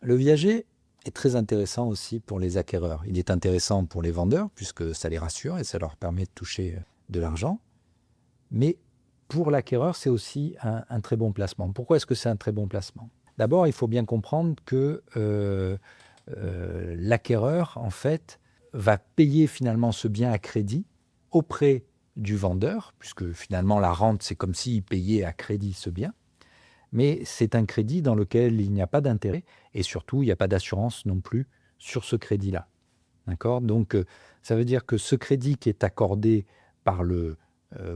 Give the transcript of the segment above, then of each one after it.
Le viager est très intéressant aussi pour les acquéreurs. Il est intéressant pour les vendeurs, puisque ça les rassure et ça leur permet de toucher de l'argent. Mais pour l'acquéreur, c'est aussi un très bon placement. Pourquoi est-ce que c'est un très bon placement? D'abord, il faut bien comprendre que l'acquéreur, en fait, va payer finalement ce bien à crédit auprès du vendeur, puisque finalement la rente, c'est comme s'il payait à crédit ce bien. Mais c'est un crédit dans lequel il n'y a pas d'intérêt et surtout, il n'y a pas d'assurance non plus sur ce crédit-là. D'accord? Donc, ça veut dire que ce crédit qui est accordé par le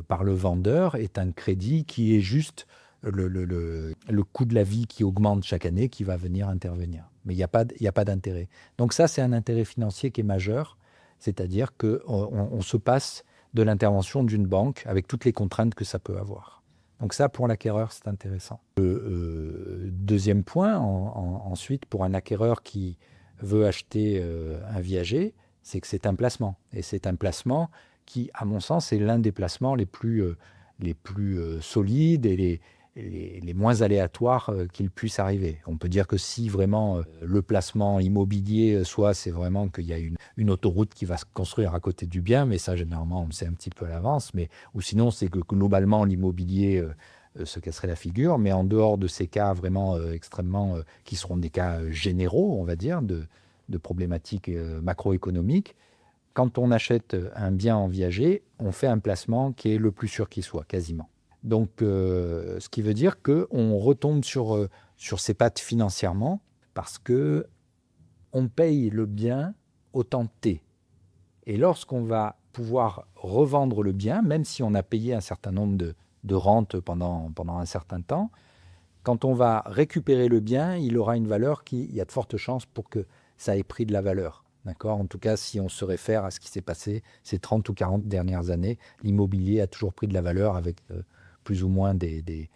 vendeur est un crédit qui est juste le coût de la vie qui augmente chaque année qui va venir intervenir. Mais il y a pas d'intérêt. Donc ça, c'est un intérêt financier qui est majeur, c'est-à-dire qu'on se passe de l'intervention d'une banque avec toutes les contraintes que ça peut avoir. Donc ça, pour l'acquéreur, c'est intéressant. Deuxième point, ensuite, pour un acquéreur qui veut acheter un viager, c'est que c'est un placement. Et c'est un placement qui, à mon sens, est l'un des placements les plus solides et les moins aléatoires qu'il puisse arriver. On peut dire que si vraiment le placement immobilier, soit c'est vraiment qu'il y a une autoroute qui va se construire à côté du bien, mais ça généralement on le sait un petit peu à l'avance, mais ou sinon c'est que globalement l'immobilier se casserait la figure, mais en dehors de ces cas vraiment extrêmement, qui seront des cas généraux, on va dire, de problématiques macroéconomiques, quand on achète un bien en viager, on fait un placement qui est le plus sûr qui soit, quasiment. Donc, ce qui veut dire qu'on retombe sur ses pattes financièrement parce que on paye le bien au temps T. Et lorsqu'on va pouvoir revendre le bien, même si on a payé un certain nombre de rentes pendant un certain temps, quand on va récupérer le bien, il aura une valeur il y a de fortes chances pour que ça ait pris de la valeur. D'accord? En tout cas, si on se réfère à ce qui s'est passé ces 30 ou 40 dernières années, l'immobilier a toujours pris de la valeur avec plus ou moins des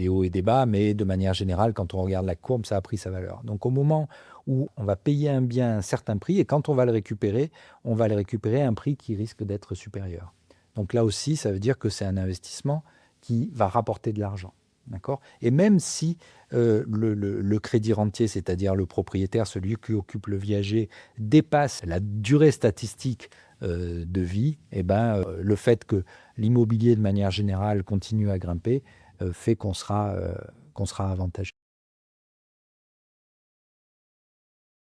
hauts et des bas, mais de manière générale, quand on regarde la courbe, ça a pris sa valeur. Donc au moment où on va payer un bien à un certain prix, et quand on va le récupérer à un prix qui risque d'être supérieur. Donc là aussi, ça veut dire que c'est un investissement qui va rapporter de l'argent. D'accord? Et même si le crédit rentier, c'est-à-dire le propriétaire, celui qui occupe le viager, dépasse la durée statistique de vie, eh ben, le fait que l'immobilier de manière générale continue à grimper fait qu'on sera avantagé.